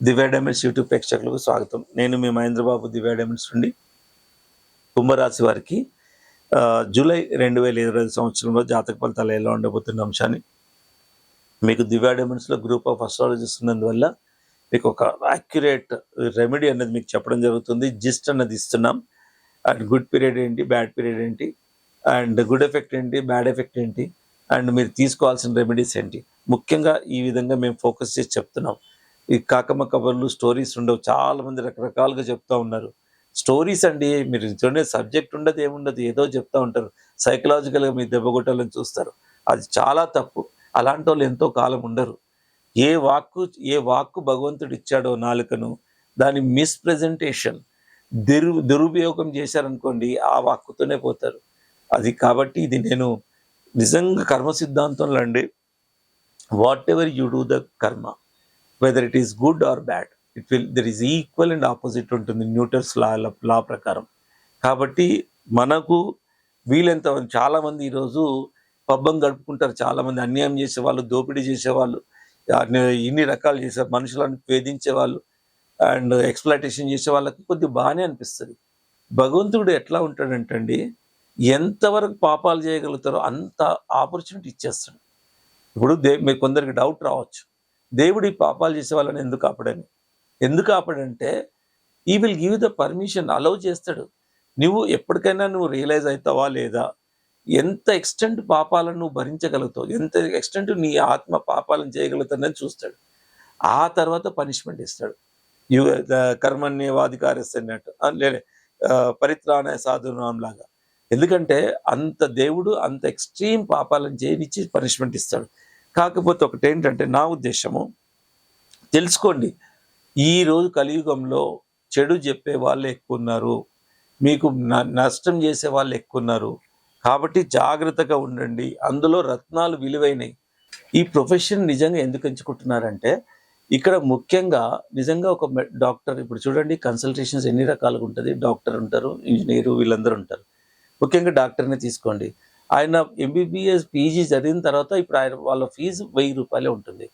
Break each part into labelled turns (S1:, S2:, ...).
S1: దివ్య diamonds YouTube ప్రేక్షకులకు స్వాగతం. నేను మీ మహేంద్రబాబు, దివ్య డైమండ్స్ నుండి. కుంభరాశి వారికి జూలై 2025 సంవత్సరంలో జాతక ఫలితాలు ఎలా ఉండబోతున్న అంశాన్ని మీకు దివ్య డైమండ్స్లో గ్రూప్ ఆఫ్ అస్ట్రాలజిస్ట్ ఉన్నందువల్ల మీకు ఒక యాక్యురేట్ రెమెడీ అనేది మీకు చెప్పడం జరుగుతుంది. జిస్ట్ అన్నది ఇస్తున్నాం. అండ్ గుడ్ పీరియడ్ ఏంటి, బ్యాడ్ పీరియడ్ ఏంటి, అండ్ గుడ్ ఎఫెక్ట్ ఏంటి, బ్యాడ్ ఎఫెక్ట్ ఏంటి, అండ్ మీరు తీసుకోవాల్సిన రెమెడీస్ ఏంటి, ముఖ్యంగా ఈ విధంగా మేము ఫోకస్ చేసి చెప్తున్నాం. ఈ కాకమ్మ కబర్లు స్టోరీస్ ఉండవు, చాలా మంది రకరకాలుగా చెప్తా ఉన్నారు. స్టోరీస్ అండి, మీరు చూడండి, సబ్జెక్ట్ ఉండదు, ఏముండదు, ఏదో చెప్తా ఉంటారు. సైకలాజికల్గా మీ దెబ్బగొట్టాలని చూస్తారు. అది చాలా తప్పు. అలాంటి వాళ్ళు ఎంతో కాలం ఉండరు. ఏ వాక్కు భగవంతుడు ఇచ్చాడో నాలుకను, దాని మిస్ప్రెజెంటేషన్, దురుపయోగం చేశారనుకోండి, ఆ వాక్కుతోనే పోతారు. అది కాబట్టి ఇది నేను నిజంగా కర్మ సిద్ధాంతంలో అండి, what ever you do the కర్మ, whether it is good or bad, there is equal and opposite ఉంటుంది న్యూటన్స్ లా ప్రకారం. కాబట్టి మనకు వీలెంత, చాలామంది ఈరోజు పబ్బం గడుపుకుంటారు. చాలామంది అన్యాయం చేసేవాళ్ళు, దోపిడీ చేసేవాళ్ళు, ఇన్ని రకాలు చేసే మనుషులను వేధించేవాళ్ళు అండ్ ఎక్స్ప్లాయిటేషన్ చేసే వాళ్ళకి కొద్దిగా బాగానే అనిపిస్తుంది. భగవంతుడు ఎట్లా ఉంటాడంటండి, ఎంతవరకు పాపాలు చేయగలుగుతారో అంత ఆపర్చునిటీ ఇచ్చేస్తాడు. ఇప్పుడు మీకు కొందరికి డౌట్ రావచ్చు, దేవుడి పాపాలు చేసే వాళ్ళని ఎందుకు ఆపడంటే ఈ will give the permission, allow చేస్తాడు. నువ్వు ఎప్పటికైనా రియలైజ్ అవుతావా లేదా, ఎంత ఎక్స్టెంట్ పాపాలను నువ్వు భరించగలుగుతావు, ఎంత ఎక్స్టెంట్ నీ ఆత్మ పాపాలను చేయగలుగుతానని చూస్తాడు. ఆ తర్వాత పనిష్మెంట్ ఇస్తాడు. కర్మణ్యేవాధికారస్తన్నట్టు, లేదా పరిత్రాణ సాధునాం లాగా. ఎందుకంటే అంత దేవుడు అంత ఎక్స్ట్రీమ్ పాపాలను చేయనిచ్చి పనిష్మెంట్ ఇస్తాడు. కాకపోతే ఒకటి ఏంటంటే, నా ఉద్దేశము తెలుసుకోండి, ఈరోజు కలియుగంలో చెడు చెప్పే వాళ్ళు ఎక్కువ ఉన్నారు, మీకు నష్టం చేసే వాళ్ళు ఎక్కువ ఉన్నారు. కాబట్టి జాగ్రత్తగా ఉండండి. అందులో రత్నాలు విలువైనవి. ఈ ప్రొఫెషన్ నిజంగా ఎందుకు ఎంచుకుంటున్నారంటే, ఇక్కడ ముఖ్యంగా నిజంగా ఒక డాక్టర్, ఇప్పుడు చూడండి కన్సల్టేషన్స్ ఎన్ని రకాలుగా ఉంటుంది. డాక్టర్ ఉంటారు, ఇంజనీరు, వీళ్ళందరూ ఉంటారు. ముఖ్యంగా డాక్టర్ని తీసుకోండి. ఆయన ఎంబీబీఎస్ పీజీ చదివిన తర్వాత ఇప్పుడు వాళ్ళ ఫీజు 1000 రూపాయలే ఉంటుంది.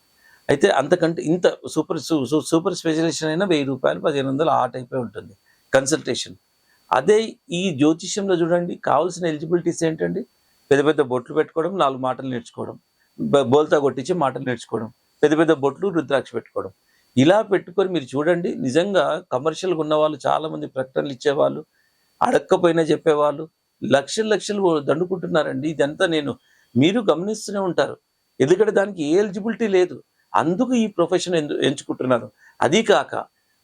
S1: అయితే అంతకంటే ఇంత సూపర్ స్పెషలైజేషన్ అయినా 1000 రూపాయలు, 1500 ఆ టైపే ఉంటుంది కన్సల్టేషన్. అదే ఈ జ్యోతిష్యంలో చూడండి, కావాల్సిన ఎలిజిబిలిటీస్ ఏంటండి, పెద్ద పెద్ద బొట్లు పెట్టుకోవడం, 4 మాటలు నేర్చుకోవడం, బోల్తా కొట్టించి మాటలు నేర్చుకోవడం, పెద్ద పెద్ద బొట్లు, రుద్రాక్ష పెట్టుకోవడం. ఇలా పెట్టుకొని మీరు చూడండి, నిజంగా కమర్షియల్గా ఉన్న వాళ్ళు చాలామంది ప్రకటనలు ఇచ్చేవాళ్ళు, అడక్కపోయినా చెప్పేవాళ్ళు లక్షలు దండుకుంటున్నారండి. ఇదంతా మీరు గమనిస్తూనే ఉంటారు. ఎందుకంటే దానికి ఏ ఎలిజిబిలిటీ లేదు. అందుకు ఈ ప్రొఫెషన్ ఎంచుకుంటున్నారు. అది కాక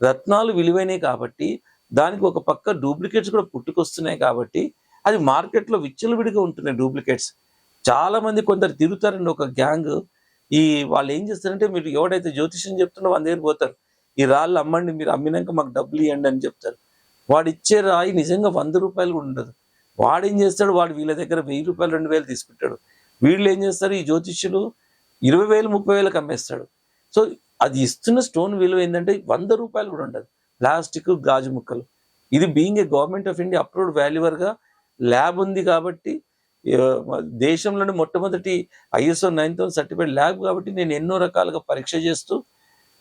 S1: రత్నాలు విలువైనవి కాబట్టి దానికి ఒక పక్క డూప్లికేట్స్ కూడా పుట్టుకొస్తున్నాయి. కాబట్టి అది మార్కెట్లో విచ్చలవిడిగా ఉంటున్నాయి డూప్లికేట్స్. చాలామంది కొందరు తిరుగుతారండి, ఒక గ్యాంగ్. వాళ్ళు ఏం చేస్తారంటే, మీరు ఎవడైతే జ్యోతిష్యం చెప్తున్నా వాళ్ళ దగ్గర పోతారు, ఈ రాళ్ళు అమ్మండి, మీరు అమ్మినాక మాకు డబ్బులు ఇవ్వండి అని చెప్తారు. వాడు ఇచ్చే రాయి నిజంగా 100 రూపాయలు కూడా ఉండదు. వాడేం చేస్తాడు, వాడు వీళ్ళ దగ్గర 1000 రూపాయలు, 2000 తీసుకుంటాడు. వీళ్ళు ఏం చేస్తారు, ఈ జ్యోతిష్యులు 20,000, 30,000 అమ్మేస్తాడు. సో అది ఇస్తున్న స్టోన్ విలువ ఏంటంటే 100 రూపాయలు కూడా ఉండదు. ప్లాస్టిక్, గాజు ముక్కలు. ఇది being a government of India approved వాల్యూవర్గా lab ఉంది కాబట్టి, దేశంలోని మొట్టమొదటి ISO 9000 సర్టిఫైడ్ ల్యాబ్ కాబట్టి నేను ఎన్నో రకాలుగా పరీక్ష చేస్తూ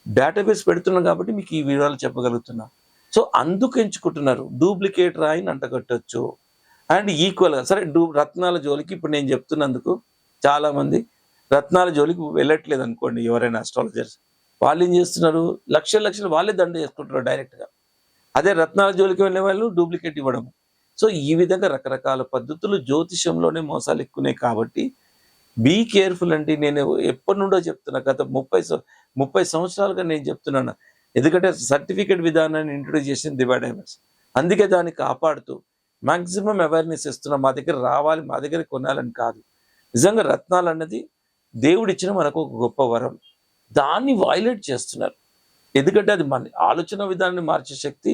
S1: డేటాబేస్ పెడుతున్నాను కాబట్టి మీకు ఈ వివరాలు చెప్పగలుగుతున్నా. సో అందుకు ఎంచుకుంటున్నారు. డూప్లికేట్ రాయిని అంటగట్టచ్చు అండ్ ఈక్వల్గా. సరే, రత్నాల జోలికి ఇప్పుడు నేను చెప్తున్నందుకు చాలామంది రత్నాల జోలికి వెళ్ళట్లేదు అనుకోండి. ఎవరైనా అస్ట్రాలజర్స్ వాళ్ళు ఏం చేస్తున్నారు, లక్షలు వాళ్ళే దండ చేసుకుంటున్నారు డైరెక్ట్గా. అదే రత్నాల జోలికి వెళ్ళే వాళ్ళు డూప్లికేట్ ఇవ్వడం. సో ఈ విధంగా రకరకాల పద్ధతులు జ్యోతిషంలోనే మోసాలు ఎక్కువనే. కాబట్టి బీ కేర్ఫుల్ అండి. నేను ఎప్పటి నుండో చెప్తున్నా, గత 30 సంవత్సరాలుగా నేను చెప్తున్నాను. ఎందుకంటే సర్టిఫికేట్ విధానాన్ని ఇంట్రొడ్యూస్ చేసింది దివ్య డైమండ్స్. అందుకే దాన్ని కాపాడుతూ మ్యాక్సిమం అవేర్నెస్ ఇస్తున్నాం. మా దగ్గర రావాలి, మా దగ్గర కొనాలని కాదు. నిజంగా రత్నాలు అన్నది దేవుడిచ్చిన మనకు ఒక గొప్ప వరం. దాన్ని వైలేట్ చేస్తున్నారు. ఎందుకంటే అది మన ఆలోచన విధానాన్ని మార్చే శక్తి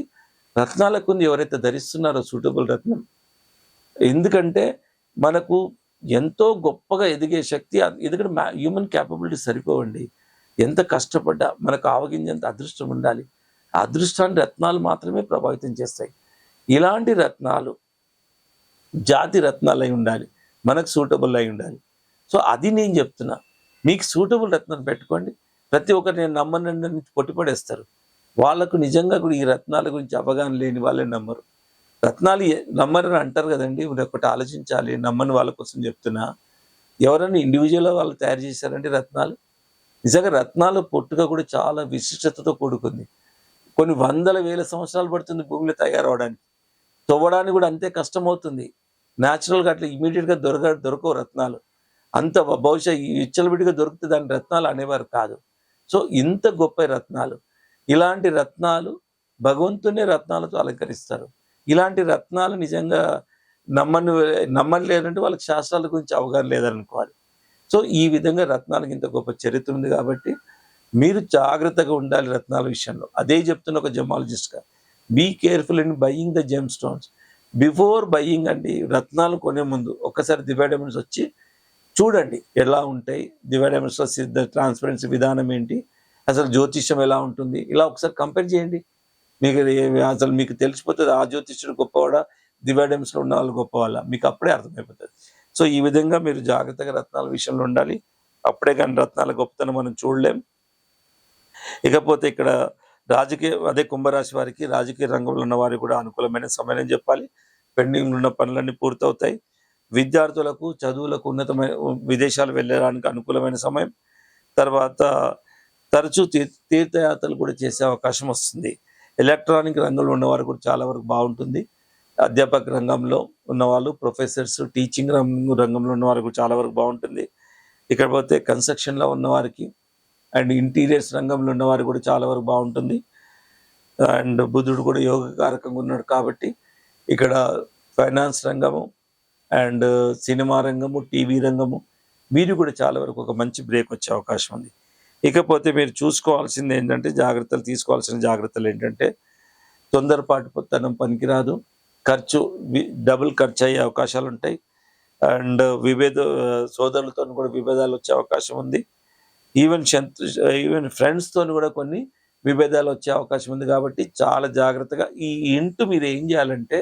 S1: రత్నాలకు ఉంది, ఎవరైతే ధరిస్తున్నారో సూటబుల్ రత్నం. ఎందుకంటే మనకు ఎంతో గొప్పగా ఎదిగే శక్తి, ఎందుకంటే హ్యూమన్ క్యాపబిలిటీ సరిపోవండి. ఎంత కష్టపడ్డా మనకు ఆవగించేంత అదృష్టం ఉండాలి. ఆ అదృష్టాన్ని రత్నాలు మాత్రమే ప్రభావితం చేస్తాయి. ఇలాంటి రత్నాలు జాతి రత్నాలు అయి ఉండాలి, మనకు సూటబుల్ అయి ఉండాలి. సో అది నేను చెప్తున్నా, మీకు సూటబుల్ రత్నం పెట్టుకోండి. ప్రతి ఒక్కరు నేను నమ్మనండి పొట్టిపడేస్తారు. వాళ్ళకు నిజంగా కూడా ఈ రత్నాల గురించి అవగాహన లేని వాళ్ళే నమ్మరు. రత్నాలు నమ్మరని అంటారు కదండి. మీరు ఒకటి ఆలోచించాలి. నమ్మని వాళ్ళ కోసం చెప్తున్నా. ఎవరైనా ఇండివిజువల్గా వాళ్ళు తయారు చేశారంటే రత్నాలు. నిజంగా రత్నాలు పుట్టుక కూడా చాలా విశిష్టతతో కూడుకుంది. కొన్ని వందల వేల సంవత్సరాలు పడుతుంది భూమిలో తయారవడానికి. తవ్వడానికి కూడా అంతే కష్టమవుతుంది. న్యాచురల్గా అట్లా ఇమీడియట్గా దొరకవు రత్నాలు. అంత బహుశా విచ్చలవిడిగా దొరికితే దాన్ని రత్నాలు అనేవారు కాదు. సో ఇంత గొప్ప రత్నాలు. ఇలాంటి రత్నాలు భగవంతునే రత్నాలతో అలంకరిస్తారు. ఇలాంటి రత్నాలు నిజంగా నమ్మలేదంటే వాళ్ళకి శాస్త్రాల గురించి అవగాహన లేదనుకోవాలి. సో ఈ విధంగా రత్నాలకు ఇంత గొప్ప చరిత్ర ఉంది కాబట్టి మీరు జాగ్రత్తగా ఉండాలి రత్నాల విషయంలో. అదే చెప్తున్న ఒక జమాలజిస్ట్గా, be careful in buying the gem stones. Before buying అండి, రత్నాలు కొనే ముందు ఒక్కసారి దివ్య డైమండ్స్ వచ్చి చూడండి ఎలా ఉంటాయి, దివ్య డైమండ్స్లో ట్రాన్స్పరెన్సీ విధానం ఏంటి, అసలు జ్యోతిష్యం ఎలా ఉంటుంది, ఇలా ఒకసారి కంపేర్ చేయండి. అసలు మీకు తెలిసిపోతుంది ఆ జ్యోతిష్యుడు గొప్పవాడా, దివ్య డైమండ్స్లో ఉన్న వాళ్ళు గొప్పవాళ్ళ, మీకు అప్పుడే అర్థమైపోతుంది. సో ఈ విధంగా మీరు జాగ్రత్తగా రత్నాల విషయంలో ఉండాలి. అప్పుడే కానీ రత్నాల గొప్పతనం మనం చూడలేం. ఇకపోతే ఇక్కడ అదే కుంభరాశి వారికి రాజకీయ రంగంలో ఉన్న వారికి కూడా అనుకూలమైన సమయం చెప్పాలి. పెండింగ్ ఉన్న పనులన్నీ పూర్తవుతాయి. విద్యార్థులకు చదువులకు ఉన్నతమైన విదేశాలు వెళ్ళడానికి అనుకూలమైన సమయం. తర్వాత తరచూ తీర్థయాత్రలు కూడా చేసే అవకాశం వస్తుంది. ఎలక్ట్రానిక్ రంగంలో ఉన్నవారు కూడా చాలా వరకు బాగుంటుంది. అధ్యాపక రంగంలో ఉన్నవాళ్ళు, ప్రొఫెసర్స్, టీచింగ్ రంగంలో ఉన్నవారు కూడా చాలా వరకు బాగుంటుంది. ఇక్కడ పోతే కన్స్ట్రక్షన్లో ఉన్నవారికి అండ్ ఇంటీరియర్స్ రంగంలో ఉన్నవారు కూడా చాలా వరకు బాగుంటుంది. అండ్ బుధుడు కూడా యోగకారకంగా ఉన్నాడు కాబట్టి ఇక్కడ ఫైనాన్స్ రంగము అండ్ సినిమా రంగము, టీవీ రంగము వీరు కూడా చాలా వరకు ఒక మంచి బ్రేక్ వచ్చే అవకాశం ఉంది. ఇకపోతే మీరు చూసుకోవాల్సింది ఏంటంటే, జాగ్రత్తలు తీసుకోవాల్సిన జాగ్రత్తలు ఏంటంటే, తొందరపాటుతనం పనికిరాదు. డబుల్ ఖర్చు అయ్యే అవకాశాలు ఉంటాయి. అండ్ సోదరులతో కూడా విభేదాలు వచ్చే అవకాశం ఉంది. ఈవెన్ ఫ్రెండ్స్తో కూడా కొన్ని విభేదాలు వచ్చే అవకాశం ఉంది. కాబట్టి చాలా జాగ్రత్తగా ఈ ఇంటూ మీరు ఏం చేయాలంటే,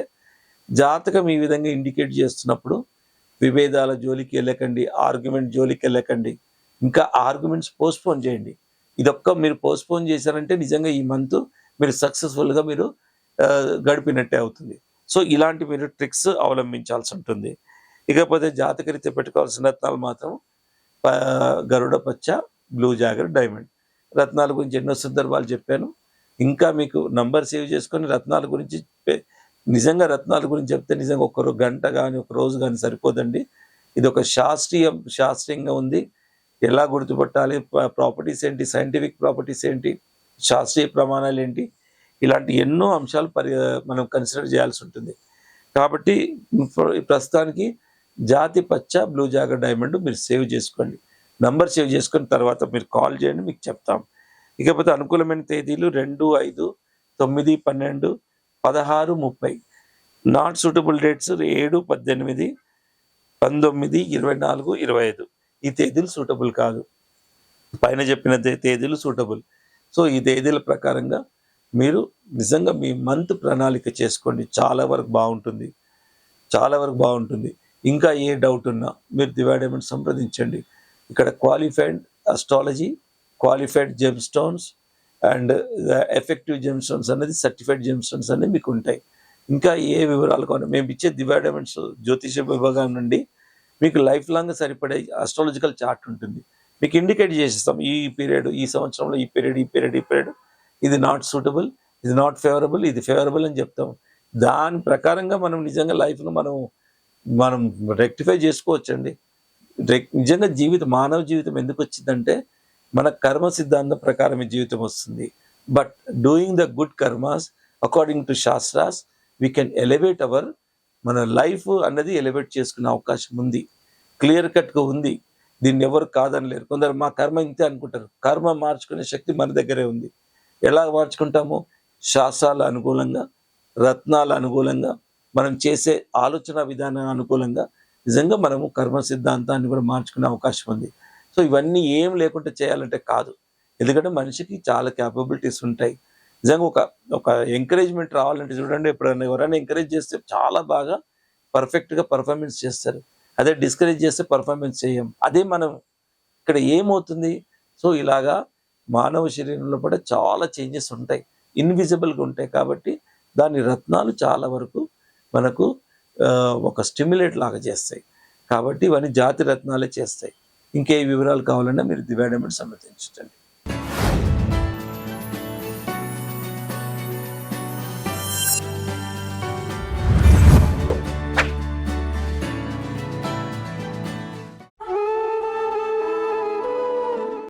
S1: జాతకం ఈ విధంగా ఇండికేట్ చేస్తున్నప్పుడు విభేదాల జోలికి వెళ్ళకండి, ఆర్గ్యుమెంట్ జోలికి వెళ్ళకండి. ఇంకా ఆర్గ్యుమెంట్స్ పోస్ట్పోన్ చేయండి. ఇదొక్క మీరు పోస్ట్పోన్ చేశారంటే నిజంగా ఈ మంత్ మీరు సక్సెస్ఫుల్గా మీరు గడిపినట్టే అవుతుంది. సో ఇలాంటి మీరు ట్రిక్స్ అవలంబించాల్సి ఉంటుంది. ఇకపోతే జాతకరీత్యా పెట్టుకోవాల్సిన రత్నాలు మాత్రం గరుడ పచ్చ, బ్లూ జాగర్, డైమండ్. రత్నాల గురించి ఎన్నో సందర్భాలు చెప్పాను. ఇంకా మీకు నంబర్ సేవ్ చేసుకొని రత్నాల గురించి నిజంగా రత్నాల గురించి చెప్తే నిజంగా ఒక గంట కానీ ఒక రోజు కానీ సరిపోదండి. ఇది ఒక శాస్త్రీయంగా ఉంది. ఎలా గుర్తుపట్టాలి, ప్రాపర్టీస్ ఏంటి, సైంటిఫిక్ ప్రాపర్టీస్ ఏంటి, శాస్త్రీయ ప్రమాణాలు ఏంటి, ఇలాంటి ఎన్నో అంశాలు మనం కన్సిడర్ చేయాల్సి ఉంటుంది. కాబట్టి ప్రస్తుతానికి జాతి పచ్చ, బ్లూ జాగర్, డైమండ్ మీరు సేవ్ చేసుకోండి. నంబర్ సేవ్ చేసుకున్న తర్వాత మీరు కాల్ చేయండి, మీకు చెప్తాం. ఇకపోతే అనుకూలమైన తేదీలు 2, 5, 9, 12, 16, 30. Not suitable dates 7, 18, 19, 24, 25. ఈ తేదీలు సూటబుల్ కాదు. పైన చెప్పిన తేదీలు సూటబుల్. సో ఈ తేదీల ప్రకారంగా మీరు నిజంగా మీ మంత్ ప్రణాళిక చేసుకోండి. చాలా వరకు బాగుంటుంది. ఇంకా ఏ డౌట్ ఉన్నా మీరు దివ్య డైమండ్ సంప్రదించండి. ఇక్కడ qualified astrology, qualified gem stones and effective gem stones అనేది, సర్టిఫైడ్ జెమ్ స్టోన్స్ అనేది మీకు ఉంటాయి. ఇంకా ఏ వివరాలు కావాలి, మేము ఇచ్చే దివ్య డైమండ్స్ జ్యోతిష విభాగం నుండి మీకు లైఫ్ లాంగ్ సరిపడే అస్ట్రాలజికల్ చార్ట్ ఉంటుంది. మీకు ఇండికేట్ చేసేస్తాం, ఈ పీరియడ్, ఈ సంవత్సరంలో ఈ పీరియడ్ ఇది నాట్ సూటబుల్, ఇది నాట్ ఫేవరబుల్, ఇది ఫేవరబుల్ అని చెప్తాం. దాని ప్రకారంగా మనం నిజంగా లైఫ్ను మనం రెక్టిఫై చేసుకోవచ్చండి. నిజంగా మానవ జీవితం ఎందుకు వచ్చిందంటే మన కర్మ సిద్ధాంతం ప్రకారం జీవితం వస్తుంది. But doing the good karmas according to shastras we can elevate మన లైఫ్ అన్నది ఎలివేట్ చేసుకునే అవకాశం ఉంది. క్లియర్ కట్గా ఉంది. దీన్ని ఎవరు కాదనలేరు. కొందరు మా కర్మ ఇంతే అనుకుంటారు. కర్మ మార్చుకునే శక్తి మన దగ్గరే ఉంది. ఎలా మార్చుకుంటాము? శాస్త్రాల అనుకూలంగా, రత్నాల అనుకూలంగా, మనం చేసే ఆలోచన విధానం అనుకూలంగా నిజంగా మనము కర్మ సిద్ధాంతాన్ని కూడా మార్చుకునే అవకాశం ఉంది. సో ఇవన్నీ ఏం లేకుండా చేయాలంటే కాదు. ఎందుకంటే మనిషికి చాలా క్యాపబిలిటీస్ ఉంటాయి. నిజంగా ఒక ఎంకరేజ్మెంట్ రావాలంటే చూడండి, ఎప్పుడైనా ఎవరైనా ఎంకరేజ్ చేస్తే చాలా బాగా పర్ఫెక్ట్గా పర్ఫార్మెన్స్ చేస్తారు. అదే డిస్కరేజ్ చేస్తే పర్ఫార్మెన్స్ చేయం. అదే మనం ఇక్కడ ఏమవుతుంది? సో ఇలాగా మానవ శరీరంలో కూడా చాలా చేంజెస్ ఉంటాయి. ఇన్విజిబుల్గా ఉంటాయి కాబట్టి దాని రత్నాలు చాలా వరకు మనకు ఒక స్టిమ్యులేట్ లాగా చేస్తాయి. కాబట్టి ఇవన్నీ జాతి రత్నాలే చేస్తాయి. ఇంకే వివరాలు కావాలన్నా మీరు దివ్య డైమండ్స్ సంప్రదించండి.